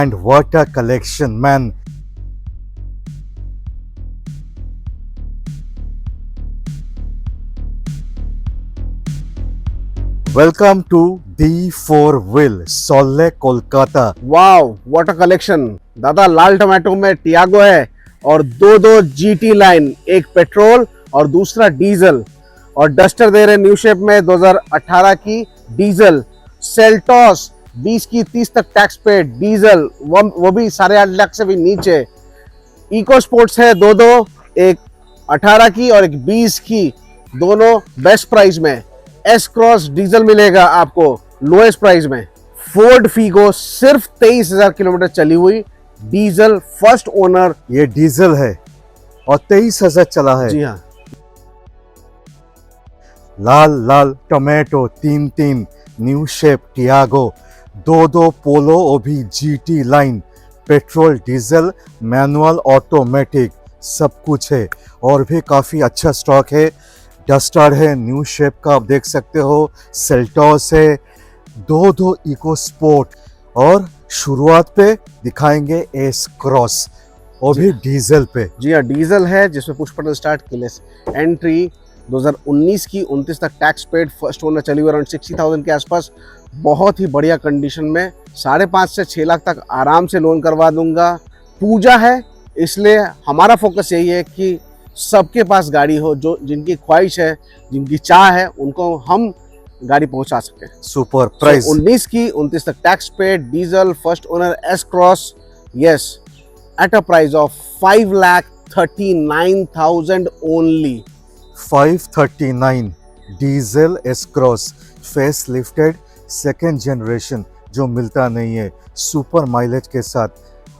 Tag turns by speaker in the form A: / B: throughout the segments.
A: And what a collection, man. Welcome to D4 Wheel, Solle, Kolkata.
B: Wow what a collection दादा। लाल tomato में Tiago है और दो दो जीटी लाइन, एक पेट्रोल और दूसरा डीजल। और डस्टर दे रहे न्यू शेप में 2018 की डीजल। सेल्टॉस 20 की 30 तक टैक्स पे डीजल, वो भी 8.5 लाख से भी नीचे। इको स्पोर्ट्स है दो दो, एक 18 की और एक 20 की, दोनों बेस्ट प्राइस में। एस क्रॉस डीजल मिलेगा आपको लोएस्ट प्राइस में। फोर्ड फीगो सिर्फ 23,000 किलोमीटर चली हुई डीजल, फर्स्ट ओनर।
A: ये डीजल है और 23,000 चला है।
B: जी हाँ,
A: लाल लाल टोमेटो, तीन तीन न्यू शेप टियागो, दो दो पोलो ओभी GT line, petrol diesel manual automatic सब कुछ है। और भी काफ़ी अच्छा स्टॉक है। डस्टर है न्यू शेप का, आप देख सकते हो। सेल्टॉस है, दो दो इको स्पोर्ट। और शुरुआत पे दिखाएंगे एस क्रॉस, वो भी डीजल पे।
B: जी हाँ, डीजल है जिसमें push button start, keyless entry. 2019 की 29 तक टैक्स पेड, फर्स्ट ओनर, चली हुई अराउंड 60,000 के आसपास। बहुत ही बढ़िया कंडीशन में, 5.5 से 6 लाख तक आराम से लोन करवा दूंगा। पूजा है इसलिए हमारा फोकस यही है कि सबके पास गाड़ी हो, जो जिनकी ख्वाहिश है, जिनकी चाह है, उनको हम गाड़ी पहुंचा सके।
A: Super price.
B: 19 की 29 तक tax paid, diesel, first owner, S cross, yes, at a price of 5,39,000 only.
A: 539 diesel S cross, face lifted second generation, जो मिलता नहीं है। सुपर माइलेज के साथ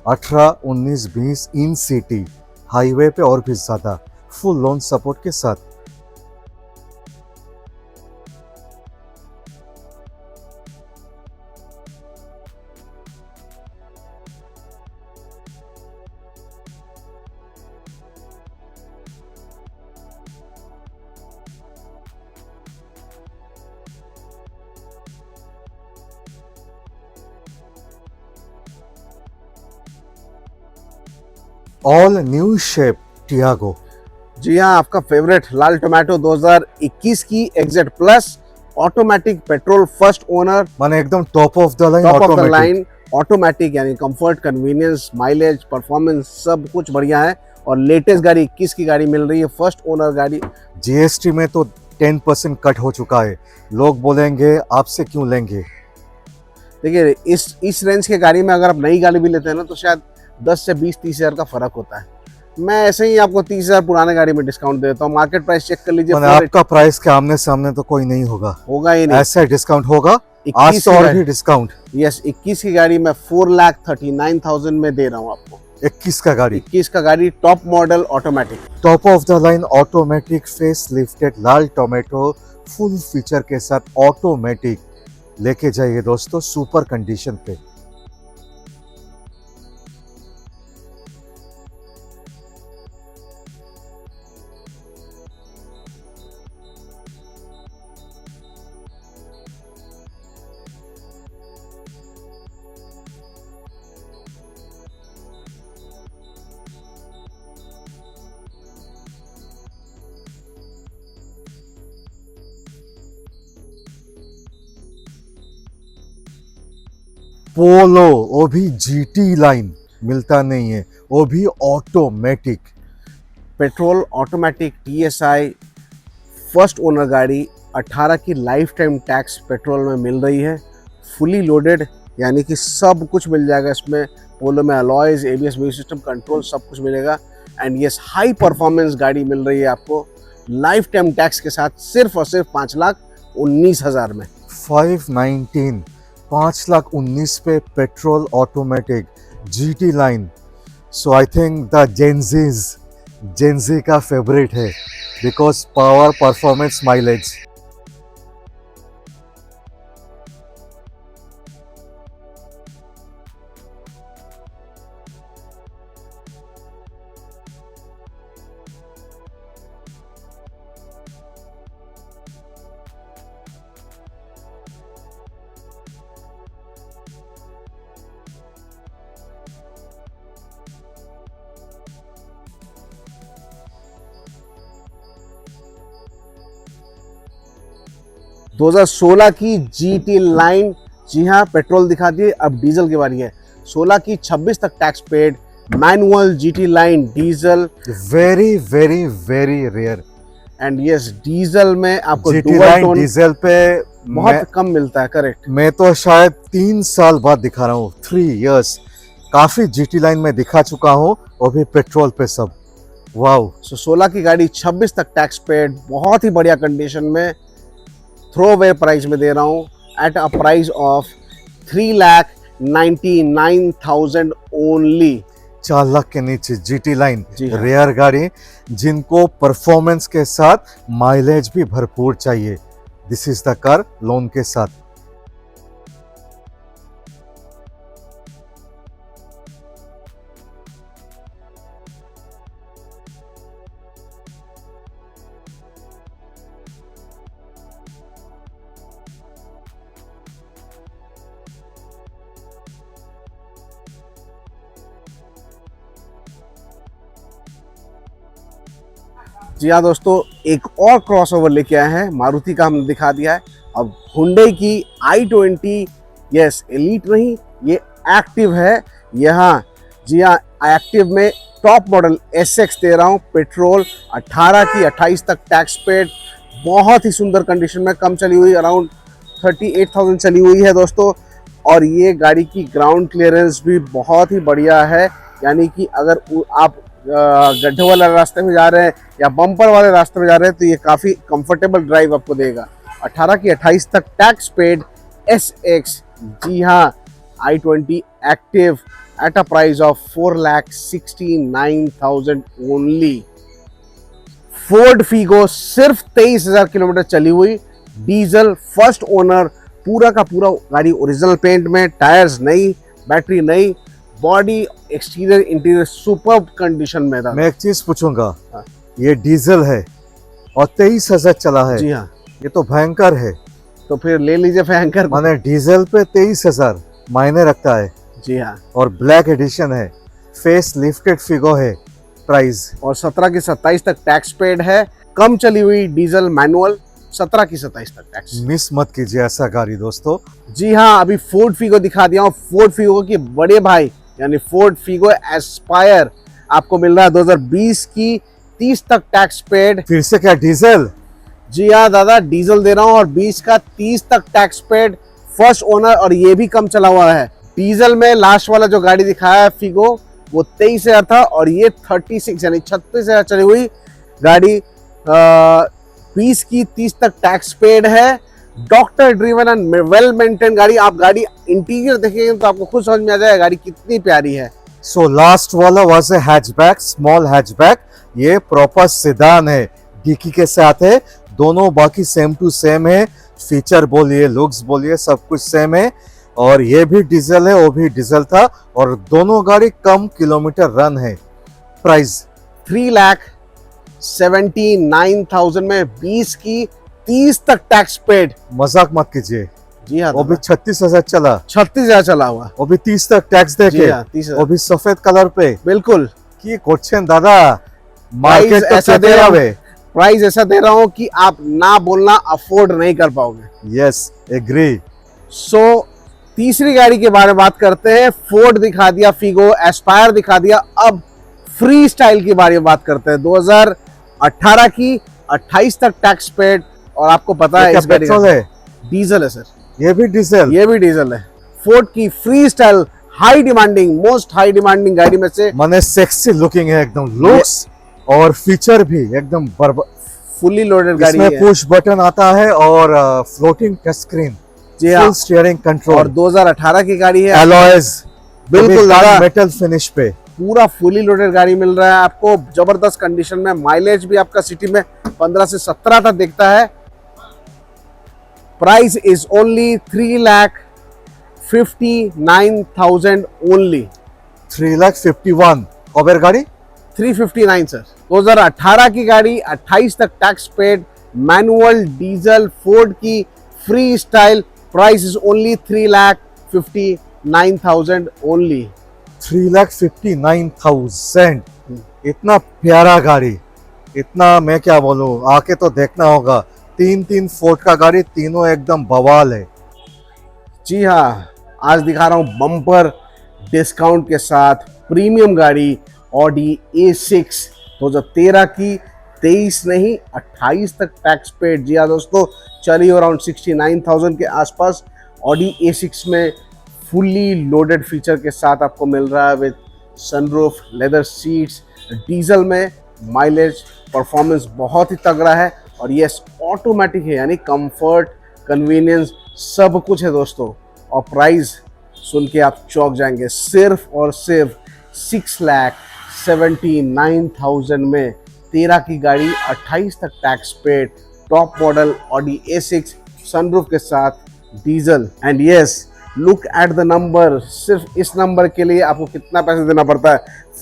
A: 18, 19, 20 इन सिटी, हाईवे पे और भी ज़्यादा, फुल लोन सपोर्ट के साथ। All new shape Tiago.
B: जी हाँ, आपका फेवरेट लाल टोमेटो 2021 की XZ plus, automatic petrol, first owner,
A: माने एकदम top of the line,
B: top of the
A: automatic.
B: Line automatic, यानी कंफर्ट, कन्वीनियंस, माइलेज, परफॉर्मेंस सब कुछ बढ़िया है। और लेटेस्ट गाड़ी 21 की गाड़ी मिल रही है, फर्स्ट ओनर गाड़ी।
A: जीएसटी में तो 10% कट हो चुका है। लोग बोलेंगे आपसे क्यों लेंगे।
B: देखिए, इस रेंज के गाड़ी में अगर आप नई गाड़ी भी लेते हैं ना, तो शायद 10 से 20-30 हज़ार का फर्क होता है। मैं ऐसे ही आपको 30,000 पुराने गाड़ी में डिस्काउंट देता हूँ। मार्केट प्राइस चेक कर लीजिए।
A: माने आपका प्राइस के आमने सामने तो कोई नहीं होगा।
B: होगा ही नहीं।
A: ऐसा डिस्काउंट होगा।
B: 21
A: आज तो
B: की
A: और
B: गाड़ी,
A: भी डिस्काउंट।
B: यस, 21 की गाड़ी मैं 4,39,000 में दे रहा हूँ आपको।
A: 21 का गाड़ी,
B: 21 का गाड़ी, top model, automatic.
A: Top of the line automatic, face lifted Lal tomato, full feature के साथ ऑटोमेटिक लेके जाइए दोस्तों, सुपर कंडीशन पे। पोलो, वो भी जीटी लाइन, मिलता नहीं है, वो भी automatic.
B: Petrol, automatic, TSI, first owner गाड़ी। 18 की लाइफ टाइम टैक्स पेट्रोल में मिल रही है, फुली लोडेड, यानी कि सब कुछ मिल जाएगा इसमें। पोलो में alloys, ABS, music system, control सब कुछ मिलेगा। एंड यस, हाई परफॉर्मेंस गाड़ी मिल रही है आपको लाइफ टाइम टैक्स के साथ, सिर्फ और सिर्फ 5,19,000 में।
A: 519, 5,19,000 पे petrol automatic GT line. So I think the Gen Z का फेवरेट है, बिकॉज पावर, परफॉर्मेंस, माइलेज।
B: 2016 की GT लाइन, जी हाँ पेट्रोल दिखा दिए, अब डीजल की बारी है। 16 की 26 तक tax paid, manual GT line diesel,
A: very very very rare.
B: And yes diesel में आपको
A: GT
B: dual
A: line
B: tone
A: diesel पे
B: बहुत कम मिलता है, करेक्ट।
A: मैं तो शायद 3 साल बाद दिखा रहा हूँ, 3 इयर्स। काफी जीटी लाइन में दिखा चुका हूँ, वो भी पेट्रोल पे सब। वाओ।
B: सो 16 की गाड़ी 26 तक टैक्स पेड, बहुत ही बढ़िया कंडीशन में, थ्रो अवे प्राइस में दे रहा हूँ at a price of 3,99,000 only.
A: 4 lakh के नीचे जीटी लाइन,
B: जी हाँ।
A: रेयर गाड़ी जिनको परफॉर्मेंस के साथ माइलेज भी भरपूर चाहिए। This is the car loan के साथ।
B: जी हाँ दोस्तों, एक और क्रॉसओवर लेके आए हैं। मारुति का हमने दिखा दिया है, अब हुंडई की i20, यस एलीट नहीं, ये एक्टिव है यहाँ। जी हाँ, एक्टिव में टॉप मॉडल SX दे रहा हूँ, पेट्रोल, 18 की 28 तक टैक्स पेड, बहुत ही सुंदर कंडीशन में, कम चली हुई, अराउंड 38,000 चली हुई है दोस्तों। और ये गाड़ी की ग्राउंड क्लियरेंस भी बहुत ही बढ़िया है, यानी कि अगर आप गड्ढे वाले रास्ते में जा रहे हैं या बम्पर वाले रास्ते में जा रहे हैं तो ये काफ़ी कंफर्टेबल ड्राइव आपको देगा। 18 की 28 तक टैक्स पेड SX, जी हाँ i20 active at a price of 4,69,000 only. Ford Figo सिर्फ 23,000 किलोमीटर चली हुई, डीजल, फर्स्ट ओनर, पूरा का पूरा गाड़ी ओरिजिनल पेंट में, टायर्स नई, बैटरी नई, body exterior interior superb condition में था।
A: मैं एक चीज पूछूंगा,
B: हाँ।
A: ये डीजल है और 23,000 चला है,
B: जी हाँ,
A: ये तो भयंकर है।
B: तो फिर ले लीजिए भयंकर।
A: माने डीजल पे 23,000 मायने रखता है।
B: जी हाँ,
A: और ब्लैक एडिशन है, फेस लिफ्टेड फिगो है प्राइस।
B: और 17 की 27 तक टैक्स पेड है, कम चली हुई डीजल मैनुअल, 17 की 27 तक टैक्स।
A: मिस मत कीजिए ऐसा गाड़ी दोस्तों।
B: जी हाँ, अभी फोर्ड फीगो दिखा दिया हूँ। फोर्ड फीगो के बड़े भाई यानी फोर्ड फीगो एस्पायर आपको मिल रहा है 2020 की 30 तक टैक्स पेड।
A: फिर से क्या डीजल?
B: जी हाँ दादा, डीजल दे रहा हूँ और 20 का 30 तक टैक्स पेड, फर्स्ट ओनर, और ये भी कम चला हुआ है। डीजल में लास्ट वाला जो गाड़ी दिखाया है फीगो, वो 23,000 था और ये 36 यानी 36,000 चली हुई गाड़ी। 20 की 30 तक टैक्स पेड है, doctor driven and well maintain गाड़ी। आप गाड़ी इंटीरियर देखेंगे तो आपको खुद समझ में आ जाएगा गाड़ी कितनी प्यारी है।
A: सो लास्ट वाला was a hatchback, small hatchback, ये प्रॉपर सेडान है, डिकी के साथ है, दोनों बाकी सेम टू सेम है, फीचर बोलिए, लुक्स बोलिए, सब कुछ सेम है। और ये भी डीजल है, वो भी डीजल था, और दोनों गाड़ी कम किलोमीटर रन है। प्राइस
B: 3,79,000 में 20 की 30 तक टैक्स पेड।
A: मजाक मत कीजिए,
B: जी हाँ,
A: वो भी 36,000 चला,
B: 36,000 चला हुआ।
A: वो भी 30 तक टैक्स
B: जी
A: देके,
B: हाँ, 30,000
A: वो भी सफेद कलर पे।
B: बिल्कुल।
A: की क्वेश्चन दादा, मार्केट तो
B: ऐसा दे
A: चले
B: रहा हूं,
A: आवे।
B: प्राइस ऐसा दे रहा हूँ कि आप ना बोलना अफोर्ड नहीं कर पाओगे।
A: Yes, agree.
B: सो तीसरी गाड़ी के बारे में बात करते हैं। फोर्ड दिखा दिया, फीगो, एस्पायर दिखा दिया, अब फ्री स्टाइल के बारे में बात करते हैं। 2018 की 28 तक टैक्स पेड, और आपको पता है इस गाड़ी
A: पेट्रोल है,
B: डीजल है सर,
A: ये भी डीजल,
B: ये भी डीजल है। फोर्ड की फ्री style high demanding, most high demanding गाड़ी में से,
A: माने सेक्सी लुकिंग है एकदम, लुक्स और फीचर भी एकदम
B: फुल्ली लोडेड गाड़ी
A: इसमें
B: है।
A: पुश बटन आता है और फ्लोटिंग टच स्क्रीन,
B: जी हाँ,
A: फुल स्टीयरिंग
B: और
A: कंट्रोल,
B: 2018 की गाड़ी है।
A: एलॉयज,
B: बिल्कुल दादा,
A: मेटल फिनिश पे,
B: पूरा फुली लोडेड गाड़ी मिल रहा है आपको, जबरदस्त कंडीशन में। माइलेज भी आपका सिटी में 15 से 17 तक दिखता है। Price is only 3,59,000 only.
A: 3,51,000। कबर गाड़ी
B: 359 सर, 2018 की गाड़ी, 28 तक tax paid, manual, diesel, Ford की फ्री स्टाइल। Price is only 3,59,000 only.
A: 3,59,000, इतना प्यारा गाड़ी, इतना मैं क्या बोलूं, आके तो देखना होगा। तीन फोर्ट का गाड़ी, तीनों एकदम बवाल है।
B: जी हाँ, आज दिखा रहा हूँ बम्पर डिस्काउंट के साथ प्रीमियम गाड़ी ऑडी A6 2013 की। 23 नहीं 28 तक टैक्स पेड। जी हाँ दोस्तों, चली अराउंड 69,000 के आसपास। ऑडी A6 में फुल्ली लोडेड फीचर के साथ आपको मिल रहा है with sunroof, leather seats. Diesel में माइलेज परफॉर्मेंस बहुत ही तगड़ा है और यस ऑटोमेटिक है, यानी कंफर्ट, कन्वीनियंस सब कुछ है दोस्तों। और प्राइस सुन के आप चौंक जाएंगे, सिर्फ और सिर्फ 6,79,000 में 13 की गाड़ी, 28 तक tax paid, top model Audi A6 sunroof के साथ, diesel. And yes, look at the number. सिर्फ इस नंबर के लिए आपको कितना पैसे देना पड़ता है?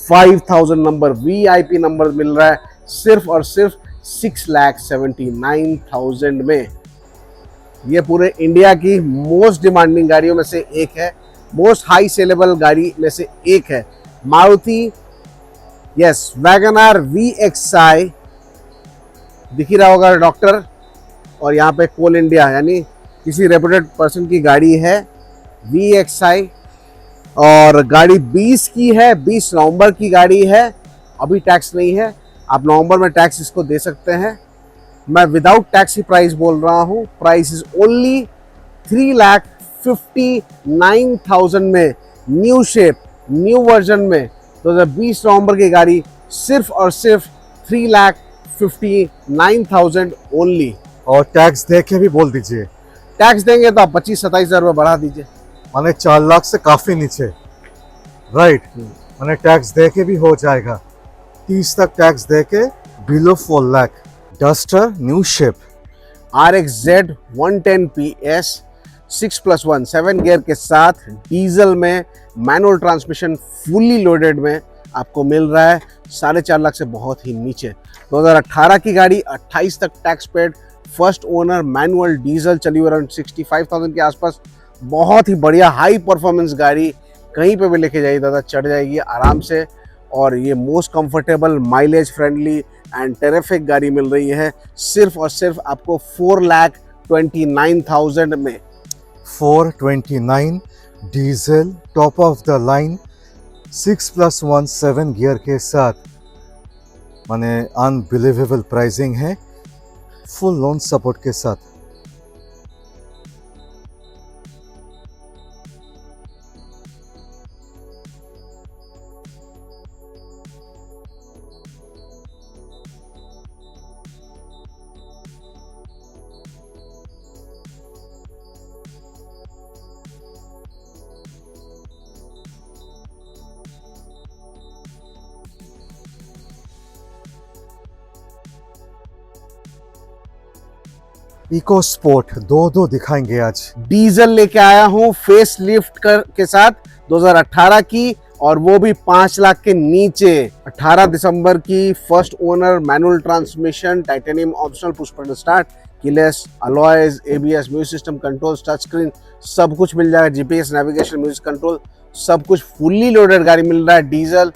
B: 5,000 नंबर, VIP नंबर मिल रहा है सिर्फ और सिर्फ 6,79,000 में। ये पूरे इंडिया की मोस्ट डिमांडिंग गाड़ियों में से एक है, मोस्ट हाई सेलेबल गाड़ी में से एक है। मारुति यस वैगनआर VXI दिख ही रहा होगा डॉक्टर, और यहाँ पे कोल इंडिया यानी किसी रेपुटेड पर्सन की गाड़ी है VXI। और गाड़ी 20 की है, 20 नवंबर की गाड़ी है। अभी टैक्स नहीं है, आप नवंबर में टैक्स इसको दे सकते हैं। मैं विदाउट टैक्स ही प्राइस बोल रहा हूँ। प्राइस इज ओनली 3,59,000 में, न्यू शेप, न्यू वर्जन में 2020 नवंबर की गाड़ी, सिर्फ और सिर्फ 3,59,000 ओनली।
A: और टैक्स दे के भी बोल दीजिए,
B: टैक्स देंगे तो आप 25-27 हज़ार रुपये बढ़ा दीजिए।
A: माने 4 लाख से काफी नीचे, राइट। माने टैक्स दे के भी हो जाएगा, 30 तक टैक्स दे के below 4 lakh. Duster new shape
B: RXZ 110 PS 6+1 7 gear के साथ, डीजल में, मैनुअल ट्रांसमिशन, फुल्ली लोडेड में आपको मिल रहा है 4.5 लाख से बहुत ही नीचे। 2018 की गाड़ी, 28 तक tax paid, first owner, manual, diesel, चली अराउंड 65,000 के आसपास। बहुत ही बढ़िया हाई परफॉर्मेंस गाड़ी, कहीं पे भी लेके जाइए दादा चढ़ जाएगी आराम से। और ये most comfortable, mileage friendly and terrific गाड़ी मिल रही है सिर्फ और सिर्फ आपको 4,29,000 में।
A: 429 diesel top of the line 6+1 7 gear के साथ। माने अनबिलीवेबल प्राइसिंग है, फुल लोन सपोर्ट के साथ। इको स्पोर्ट दो दिखाएंगे आज।
B: डीजल लेके आया हूँ फेस लिफ्ट के साथ 2018 की, और वो भी 5 लाख के नीचे। 18 दिसंबर की, first owner, manual transmission, titanium optional, push button start, keyless, alloys, ABS, music system, controls, touch screen, सब कुछ मिल जाएगा। GPS, नेविगेशन, म्यूजिक कंट्रोल, सब कुछ फुल्ली लोडेड गाड़ी मिल रहा है। डीजल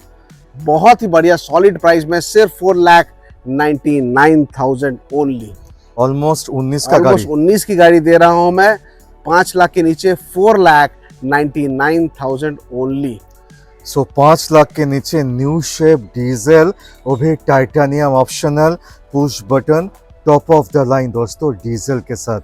B: बहुत ही बढ़िया सॉलिड प्राइस में, सिर्फ 4,99,000 ओनली।
A: ऑलमोस्ट 19 का गाड़ी,
B: 19 की गाड़ी दे रहा हूं मैं 5 लाख के नीचे, 4,99,000 ओनली।
A: सो 5 लाख के नीचे न्यू शेप डीजल, वो भी titanium optional, push button, top of the line दोस्तों, डीजल के साथ।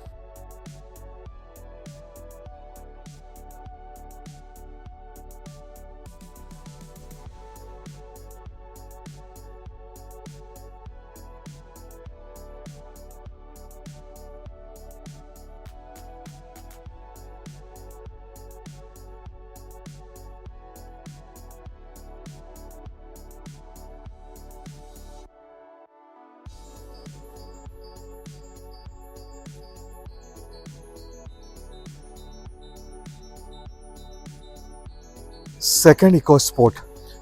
A: सेकंड इको स्पोर्ट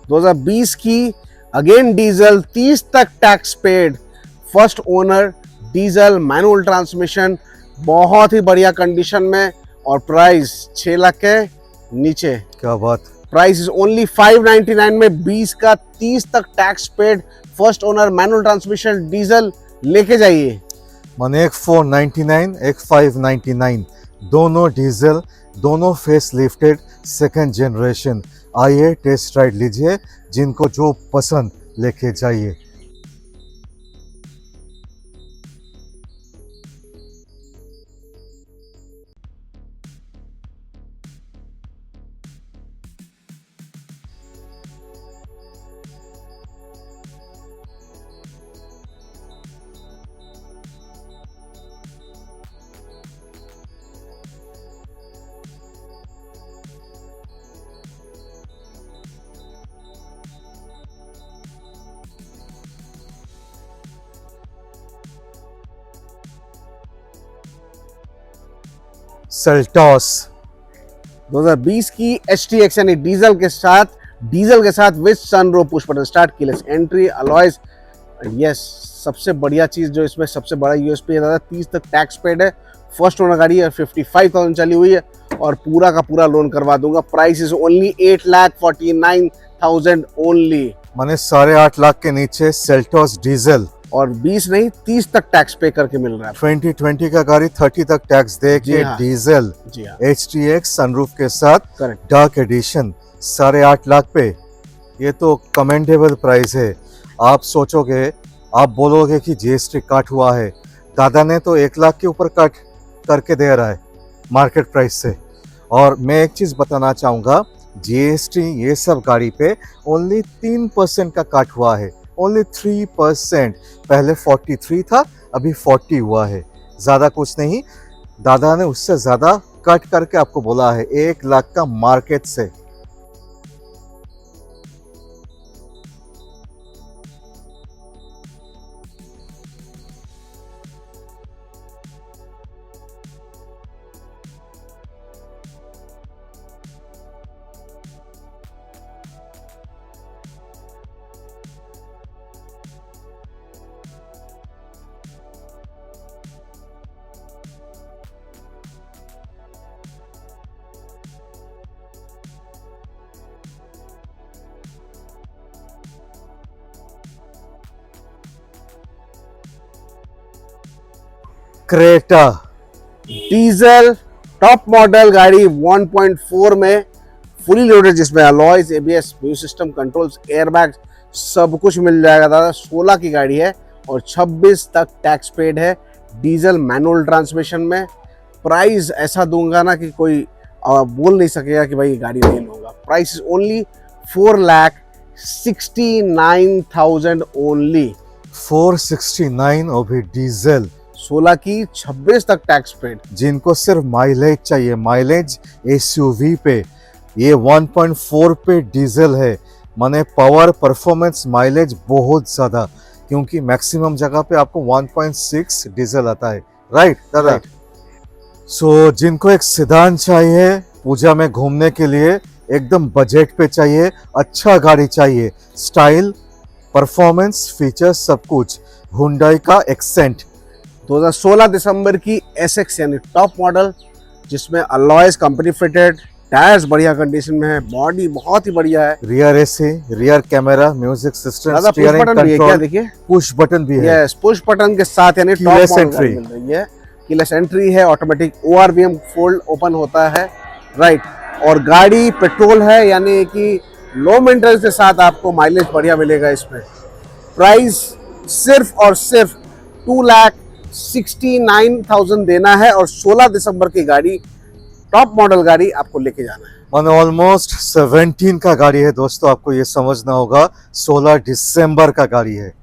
B: 2020 की, अगेन डीजल, 30 तक tax paid, first owner, diesel, manual transmission, बहुत ही बढ़िया कंडीशन में, और प्राइस 6 लाख के नीचे।
A: क्या बात।
B: प्राइस इज ओनली 599 में, 20 का, 30 तक tax paid, first owner, manual transmission, diesel लेके जाइए।
A: माने एक 499 एक 599, दोनों डीजल, दोनों फेस लिफ्टेड सेकेंड जनरेशन। आइए टेस्ट राइड लीजिए, जिनको जो पसंद लेके जाइए। सेल्टॉस
B: 2020 की HTX यानी डीजल के साथ with sunroof, push button start, keyless entry, alloys. Yes, सबसे बढ़िया चीज जो इसमें सबसे बड़ा यूएसपी है दादा, 30 तक टैक्स पेड है, फर्स्ट ओनर गाड़ी है, 55,000 चली हुई है और पूरा का पूरा लोन करवा दूंगा। Price is only 8,49,000 only.
A: माने 8.5 लाख के नीचे सेल्टॉस डीजल,
B: और 20 नहीं 30 तक टैक्स पे करके मिल रहा है।
A: 2020 का गाड़ी 30 तक टैक्स दे
B: जी
A: के
B: हाँ।
A: डीजल
B: जी हाँ,
A: HTX सनरूफ के साथ
B: करेक्ट।
A: डार्क एडिशन 8.5 लाख पे। ये तो कमेंडेबल प्राइस है। आप सोचोगे, आप बोलोगे कि GST काट हुआ है, दादा ने तो 1 लाख के ऊपर काट करके दे रहा है मार्केट प्राइस से। और मैं एक चीज बताना चाहूंगा, GST ये सब गाड़ी पे ओनली 3% का काट हुआ है, ओनली 3%। पहले 43 था, अभी 40 हुआ है, ज्यादा कुछ नहीं। दादा ने उससे ज्यादा कट करके आपको बोला है 1 लाख का मार्केट से। क्रेटा
B: डीजल टॉप मॉडल गाड़ी 1.4 में फुली लोडेड, जिसमें alloys, ABS, music system, controls, airbag सब कुछ मिल जाएगा दादा। 16 की गाड़ी है और 26 तक टैक्स पेड है, डीजल मैनुअल ट्रांसमिशन में। प्राइस ऐसा दूंगा ना कि कोई बोल नहीं सकेगा कि भाई ये गाड़ी नहीं लूंगा। Price is only 4,69,000 only.
A: 469 और भी डीजल,
B: 16 की 26 तक टैक्स पेड।
A: जिनको सिर्फ माइलेज चाहिए, माइलेज SUV पे, ये 1.4 पे डीजल है। माने पावर, परफॉर्मेंस, माइलेज बहुत ज्यादा, क्योंकि मैक्सिमम जगह पे आपको 1.6 डीजल आता है, राइट दादा? सो जिनको एक सेडान चाहिए पूजा में घूमने के लिए, एकदम बजट पे चाहिए, अच्छा गाड़ी चाहिए, स्टाइल, परफॉर्मेंस, फीचर्स सब कुछ, हुंडई का एक्सेंट
B: 2016 दिसंबर की SX यानी टॉप मॉडल, जिसमें अलॉयज कंपनी फिटेड, टायर्स बढ़िया कंडीशन में है, बॉडी बहुत ही बढ़िया है।
A: Rear AC, rear camera, music system,
B: दादा पुश
A: स्टीयरिंग
B: बटन भी है क्या?
A: कंट्रोल,
B: देखिए,
A: पुश बटन भी है।
B: यस, पुश बटन के साथ यानी टॉप
A: Keyless
B: मॉडल
A: entry।
B: मिल रही है। कीलेस एंट्री है, ऑटोमेटिक ORVM फोल्ड ओपन होता है, राइट। और गाड़ी पेट्रोल है, यानी कि लो मेंटेनेंस के साथ आपको माइलेज बढ़िया मिलेगा इसमें। प्राइस सिर्फ और सिर्फ 2,69,000 देना है और 16 दिसंबर की गाड़ी, टॉप मॉडल गाड़ी आपको लेके जाना है।
A: माने ऑलमोस्ट 17 का गाड़ी है दोस्तों, आपको ये समझना होगा, 16 दिसंबर का गाड़ी है।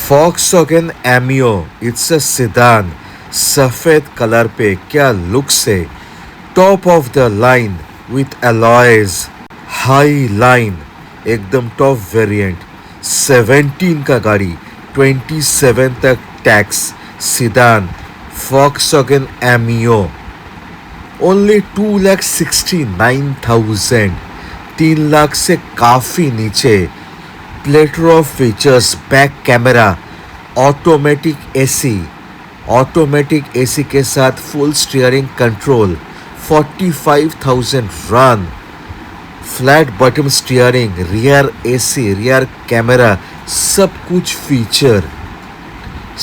A: Volkswagen Amio, it's a sedan, सफेद कलर पे क्या लुक्स है, top of the line with alloys, high line, एकदम टॉप वेरिएंट, 17 का गाड़ी, 27 तक tax, sedan, Volkswagen Amio, only 2,69,000, 3 lakh से काफ़ी नीचे। Platter of features, back camera, automatic AC के साथ full steering control, 45,000 run, flat button steering, rear AC, rear camera, सब कुछ फीचर।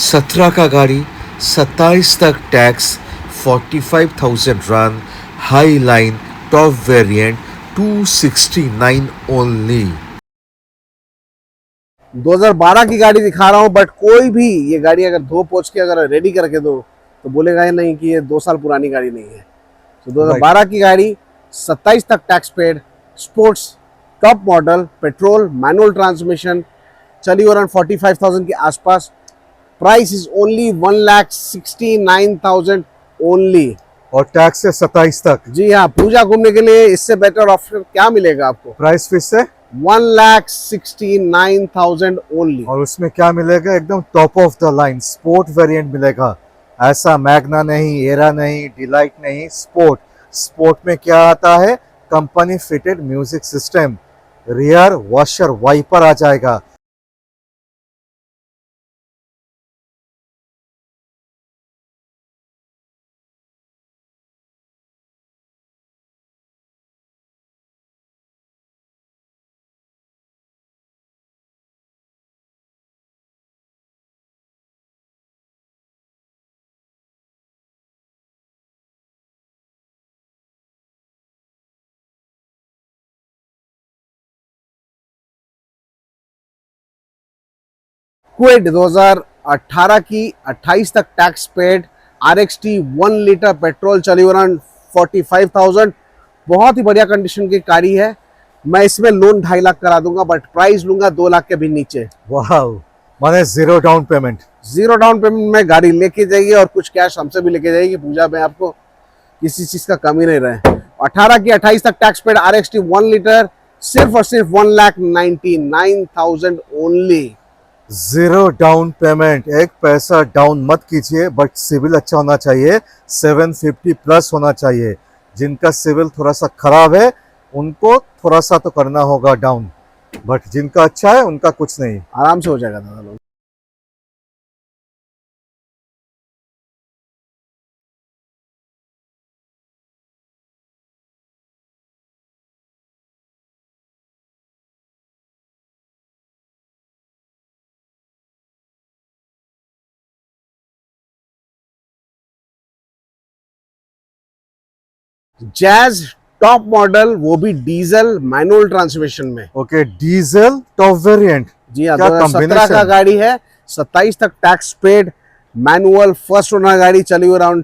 A: 17 का गाड़ी, 27 तक tax, 45,000 run, high line, top variant, 269 only.
B: 2012 की गाड़ी दिखा रहा हूँ, बट कोई भी ये गाड़ी अगर धो पोछ के अगर रेडी करके दो तो बोलेगा ही नहीं कि ये 2 साल पुरानी गाड़ी नहीं है। तो 2012 की गाड़ी, 27 तक tax paid, sports, top model, petrol, manual transmission, चली अराउंड 45,000 के आसपास। प्राइस इज ओनली 1,69,000 ओनली,
A: और टैक्स से 27 तक।
B: जी हाँ, पूजा घूमने के लिए इससे बेटर ऑप्शन क्या मिलेगा आपको?
A: प्राइस फिर से
B: 1,69,000 ओनली।
A: और उसमें क्या मिलेगा? एकदम top of the line sport variant मिलेगा। ऐसा मैग्ना नहीं, एरा नहीं, डिलाइट नहीं, स्पोर्ट। स्पोर्ट में क्या आता है? Company fitted music system, rear washer wiper आ जाएगा।
B: क्विड 2018 की, 28 तक tax paid, RXT 1 litre petrol, चली अराउंड 45,000। बहुत ही बढ़िया कंडीशन की गाड़ी है। मैं इसमें लोन 2.5 लाख करा दूंगा, बट प्राइस लूंगा 2 लाख के भी नीचे।
A: वाह, माने zero down payment.
B: Zero down payment में गाड़ी लेके जाइए और कुछ कैश हमसे भी लेके जाइएगी पूजा में, आपको किसी चीज का कमी नहीं रहे। 18 की 28 तक टैक्स पेड, RXT 1 लीटर, सिर्फ और सिर्फ 1,99,000 ओनली।
A: जीरो डाउन पेमेंट, एक पैसा डाउन मत कीजिए, बट सिविल अच्छा होना चाहिए, 750 प्लस होना चाहिए। जिनका सिविल थोड़ा सा खराब है उनको थोड़ा सा तो करना होगा डाउन, बट जिनका अच्छा है उनका कुछ नहीं,
B: आराम से हो जाएगा दादा लोग। जैज टॉप मॉडल, वो भी डीजल मैनुअल ट्रांसमिशन में।
A: Okay, diesel top variant.
B: जी हाँ,
A: क्या
B: 2017 का गाड़ी है, 27 तक tax paid, manual, first owner गाड़ी, चली अराउंड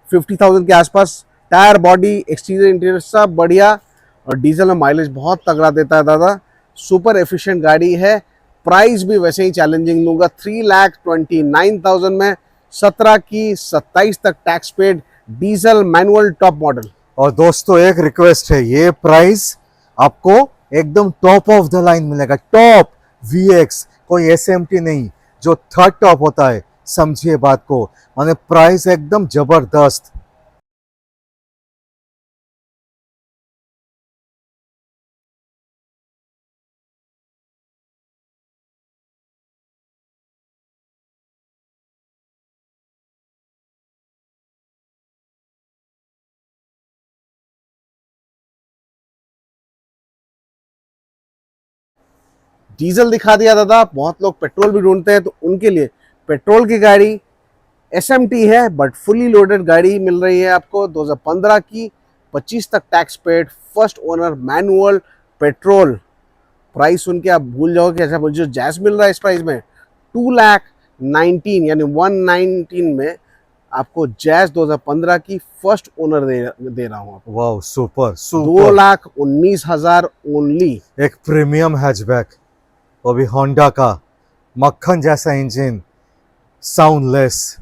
B: 50,000 के आसपास। टायर, बॉडी, एक्सटीरियर, इंटीरियर सब बढ़िया, और डीजल में माइलेज बहुत तगड़ा देता है दादा। सुपर एफिशिएंट गाड़ी है। प्राइस भी वैसे ही चैलेंजिंग लूंगा, 3,29,000 में, 17 की, 27 तक tax paid, diesel manual top model.
A: और दोस्तों एक रिक्वेस्ट है, ये प्राइस आपको एकदम टॉप ऑफ द लाइन मिलेगा, टॉप VX, कोई SMT नहीं, जो थर्ड टॉप होता है, समझिए बात को, माने प्राइस एकदम जबरदस्त।
B: डीजल दिखा दिया दादा, बहुत लोग पेट्रोल भी ढूंढते हैं, तो उनके लिए पेट्रोल की गाड़ी SMT है, बट फुली लोडेड गाड़ी मिल रही है आपको। 2015 की, 25 तक tax paid, first owner, manual, petrol. Price सुन के आप भूल जाओगे, अच्छा मुझे जो जैस मिल रहा है इस प्राइस में, 2,19,000 यानी 119 में आपको जैस 2015 की फर्स्ट ओनर दे रहा हूँ आपको।
A: वाह, सुपर सुपर।
B: 2,19,000 ओनली।
A: एक प्रीमियम हैचबैक, वो भी होंडा का, मक्खन जैसा इंजन, साउंडलेस,